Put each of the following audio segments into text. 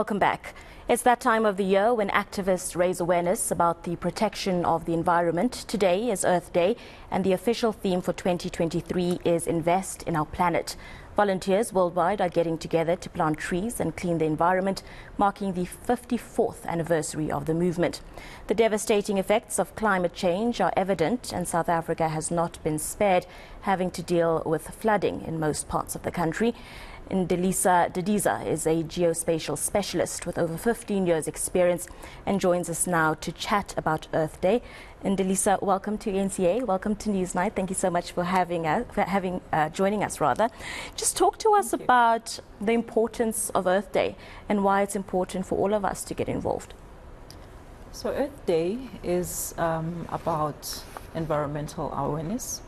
Welcome back. It's that time of the year when activists raise awareness about the protection of the environment. Today is Earth Day, and the official theme for 2023 is Invest in Our Planet. Volunteers worldwide are getting together to plant trees and clean the environment, marking the 54th anniversary of the movement. The devastating effects of climate change are evident, and South Africa has not been spared, having to deal with flooding in most parts of the country. Ndilisa Didiza is a geospatial specialist with over 15 years experience and joins us now to chat about Earth Day. Ndilisa, welcome to eNCA. Welcome to Newsnight. Thank you so much for joining us rather. Just talk to us about the importance of Earth Day and why it's important for all of us to get involved. So Earth Day is about environmental awareness.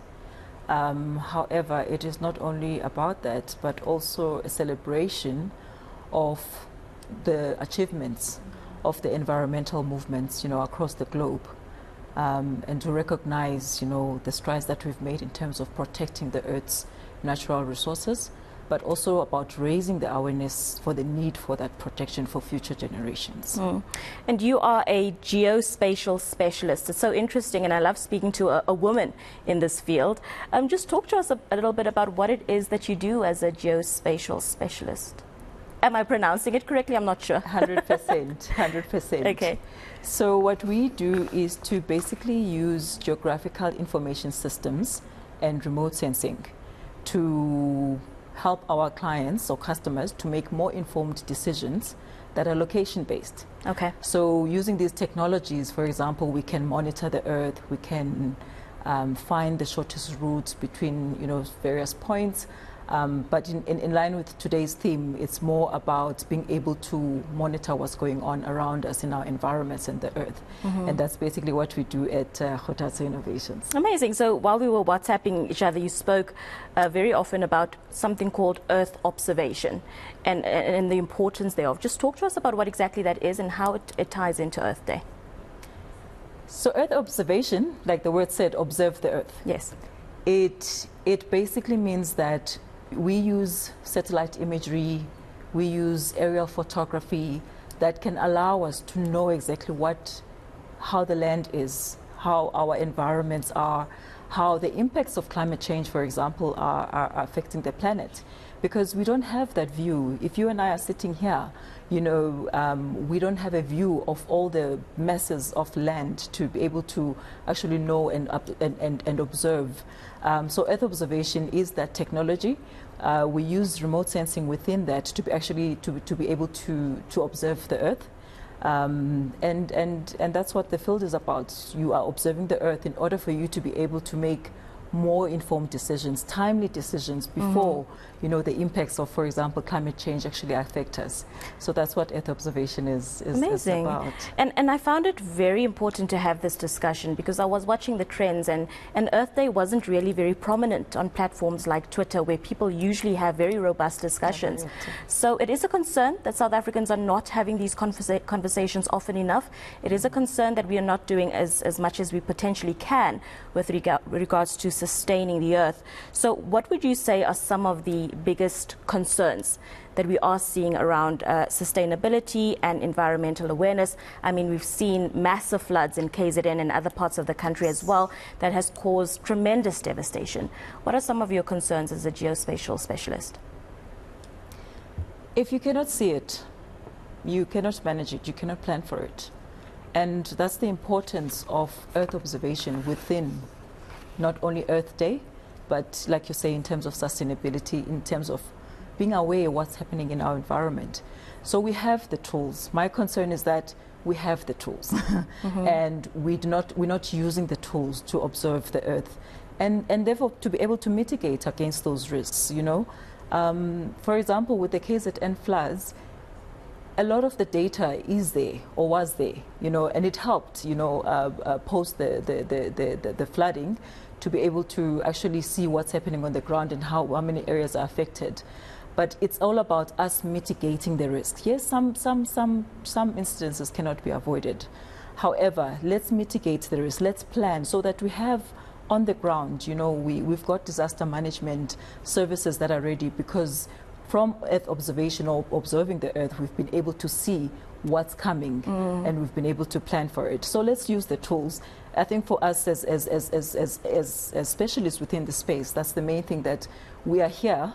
However, it is not only about that, but also a celebration of the achievements of the environmental movements, across the globe, and to recognize, the strides that we've made in terms of protecting the Earth's natural resources, but also about raising the awareness for the need for that protection for future generations. And you are a geospatial specialist. It's so interesting, and I love speaking to a woman in this field. Just talk to us a little bit about what it is that you do as a geospatial specialist. Am I pronouncing it correctly? I'm not sure. 100%, 100%. Okay. So what we do is to basically use geographical information systems and remote sensing to help our clients or customers to make more informed decisions that are location-based. Okay. So using these technologies, for example, we can monitor the Earth, we can find the shortest routes between various points. But in line with today's theme, it's more about being able to monitor what's going on around us in our environments and the Earth. And that's basically what we do at Khotatso Innovations. Amazing. So while we were WhatsApping each other, you spoke very often about something called Earth observation and the importance thereof. Just talk to us about what exactly that is and how it ties into Earth Day. So Earth observation, like the word said, observe the Earth. Yes. It basically means that we use satellite imagery, we use aerial photography that can allow us to know exactly how the land is, how our environments are, how the impacts of climate change, for example, are affecting the planet. Because we don't have that view. If you and I are sitting here, we don't have a view of all the masses of land to be able to actually know and observe. So Earth observation is that technology. We use remote sensing within that to be able to observe the Earth. And that's what the field is about. You are observing the Earth in order for you to be able to make more informed decisions, timely decisions before the impacts of, for example, climate change actually affect us. So that's what Earth observation is about. And I found it very important to have this discussion because I was watching the trends and Earth Day wasn't really very prominent on platforms like Twitter, where people usually have very robust discussions. So it is a concern that South Africans are not having these conversations often enough. It is a concern that we are not doing as much as we potentially can with regards to sustaining the Earth. So what would you say are some of the biggest concerns that we are seeing around sustainability and environmental awareness? I mean, we've seen massive floods in KZN and other parts of the country as well that has caused tremendous devastation. What are some of your concerns as a geospatial specialist? If you cannot see it, you cannot manage it, you cannot plan for it. And that's the importance of Earth observation within not only Earth Day, but like you say, in terms of sustainability, in terms of being aware of what's happening in our environment. So we have the tools. My concern is that we have the tools and we're not using the tools to observe the Earth and therefore to be able to mitigate against those risks, For example, with the KZN floods, a lot of the data is there or was there, and it helped, post the flooding to be able to actually see what's happening on the ground and how many areas are affected. But it's all about us mitigating the risk. Yes, some incidences cannot be avoided. However, let's mitigate the risk. Let's plan so that we have on the ground, we've got disaster management services that are ready because from Earth observation or observing the Earth, we've been able to see what's coming and we've been able to plan for it. So let's use the tools. I think for us as specialists within the space, that's the main thing, that we are here,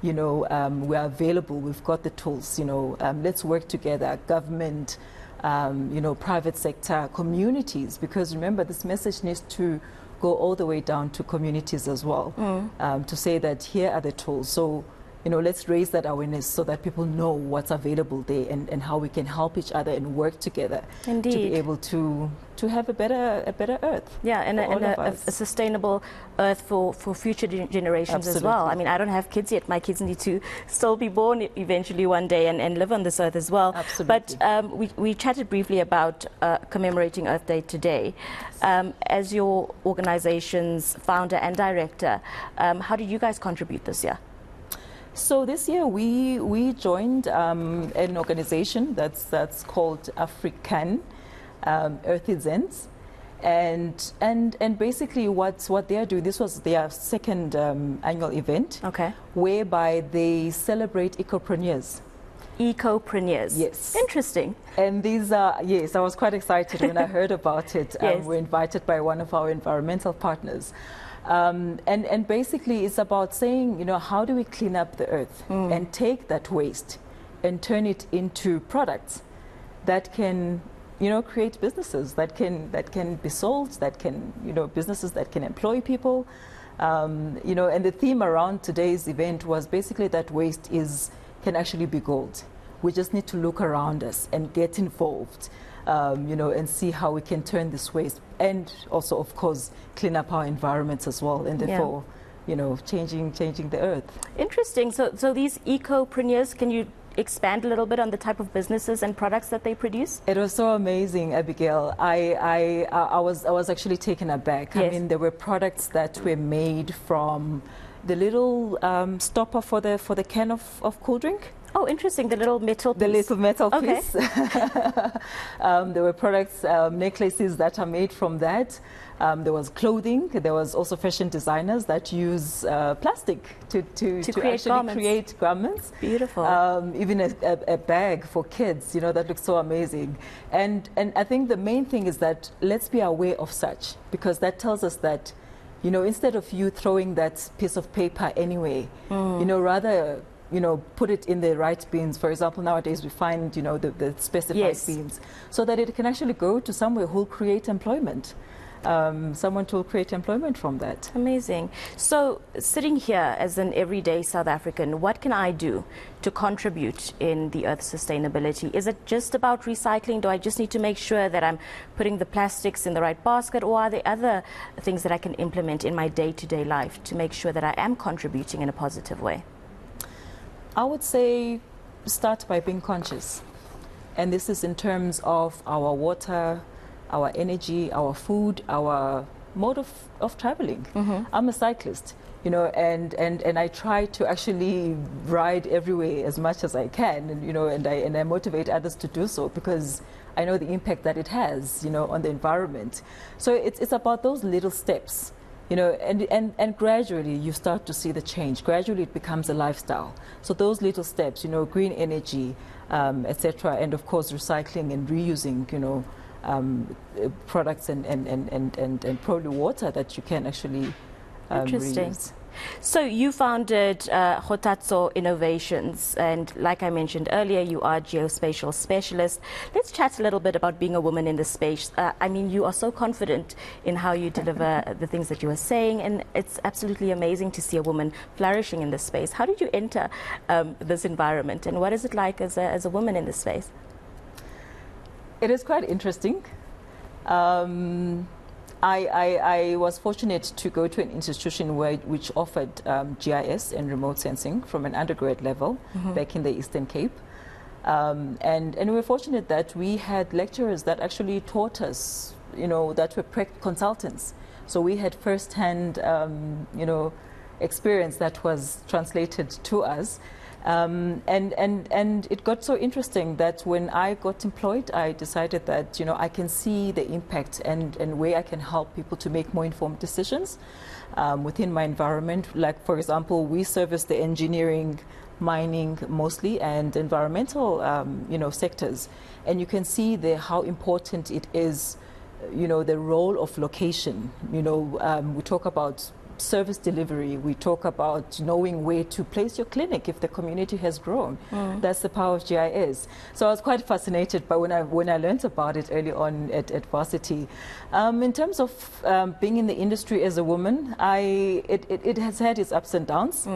we are available, we've got the tools, let's work together, government, private sector, communities, because remember, this message needs to go all the way down to communities as well, to say that here are the tools. So, let's raise that awareness so that people know what's available there and how we can help each other and work together. Indeed. To be able to have a better Earth. Yeah, and a sustainable Earth for future generations. Absolutely. As well. I mean, I don't have kids yet. My kids need to still be born eventually one day and live on this Earth as well. Absolutely. But we chatted briefly about commemorating Earth Day today. As your organization's founder and director, how did you guys contribute this year? So this year we joined an organization that's called African Earthizens, and basically what they are doing. This was their second annual event, okay, whereby they celebrate Ecopreneurs. Ecopreneurs. Yes. Interesting. And these are, yes, I was quite excited when I heard about it. Yes. We're invited by one of our environmental partners. And basically it's about saying, how do we clean up the Earth and take that waste and turn it into products that can, create businesses that can be sold, that can, businesses that can employ people. And the theme around today's event was basically that waste can actually be gold. We just need to look around us and get involved. And see how we can turn this waste, and also, of course, clean up our environments as well, and therefore, changing the Earth. Interesting. So these Ecopreneurs, can you expand a little bit on the type of businesses and products that they produce? It was so amazing, Abigail. I was actually taken aback. Yes. I mean, there were products that were made from the little stopper for the can of cool drink. Oh, interesting. The little metal piece. The little metal okay. piece. There were products, necklaces that are made from that. There was clothing. There was also fashion designers that use plastic to actually create garments. Beautiful. Even a bag for kids, that looks so amazing. And I think the main thing is that let's be aware of such, because that tells us that, instead of you throwing that piece of paper anyway, rather, put it in the right bins. For example, nowadays we find, the specified yes. bins, so that it can actually go to somewhere who'll create employment. Someone to create employment from that. Amazing. So sitting here as an everyday South African, what can I do to contribute in the Earth's sustainability? Is it just about recycling? Do I just need to make sure that I'm putting the plastics in the right basket, or are there other things that I can implement in my day-to-day life to make sure that I am contributing in a positive way? I would say start by being conscious. And this is in terms of our water, our energy, our food, our mode of traveling. I'm a cyclist, and I try to actually ride everywhere as much as I can, and I motivate others to do so, because I know the impact that it has, on the environment. So it's about those little steps. And gradually you start to see the change. Gradually it becomes a lifestyle. So those little steps, green energy, etc., and of course recycling and reusing, products and probably water that you can actually Interesting. reuse. So you founded Hotatso Innovations, and like I mentioned earlier, you are a geospatial specialist. Let's chat a little bit about being a woman in this space. I mean, you are so confident in how you deliver the things that you are saying, and it's absolutely amazing to see a woman flourishing in this space. How did you enter this environment, and what is it like as a woman in this space? It is quite interesting. I was fortunate to go to an institution which offered GIS and remote sensing from an undergrad level back in the Eastern Cape. And we were fortunate that we had lecturers that actually taught us, that were consultants. So we had first-hand, experience that was translated to us. And it got so interesting that when I got employed, I decided that, I can see the impact and where I can help people to make more informed decisions within my environment. Like, for example, we service the engineering mining mostly, and environmental, sectors. And you can see there how important it is, the role of location. We talk about service delivery, we talk about knowing where to place your clinic if the community has grown. That's the power of GIS. So I was quite fascinated by when I learned about it early on at varsity. In terms of being in the industry as a woman, it has had its ups and downs.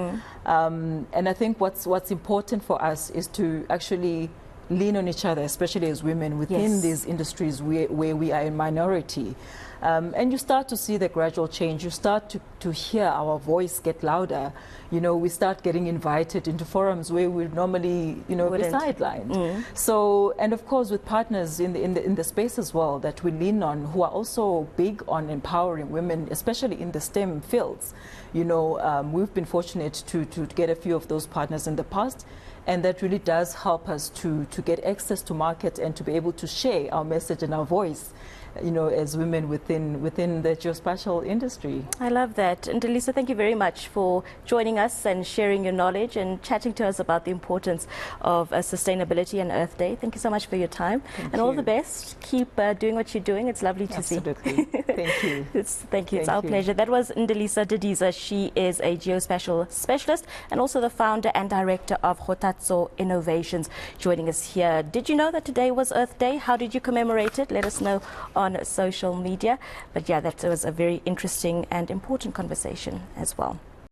And I think what's important for us is to actually lean on each other, especially as women within these industries where we are in minority. And you start to see the gradual change. You start to hear our voice get louder. We start getting invited into forums where we normally, be sidelined. So, and of course, with partners in the space as well that we lean on, who are also big on empowering women, especially in the STEM fields. We've been fortunate to get a few of those partners in the past. And that really does help us to get access to market and to be able to share our message and our voice, as women within the geospatial industry. I love that. And Ndilisa, thank you very much for joining us and sharing your knowledge and chatting to us about the importance of sustainability and Earth Day. Thank you so much for your time. Thank and you. All the best. Keep doing what you're doing. It's lovely to see. Absolutely. Thank you. Thank you. It's our pleasure. That was Ndilisa Didiza. She is a geospatial specialist and also the founder and director of Hotatso Innovations, joining us here. Did you know that today was Earth Day? How did you commemorate it? Let us know on social media. But yeah, that was a very interesting and important conversation as well.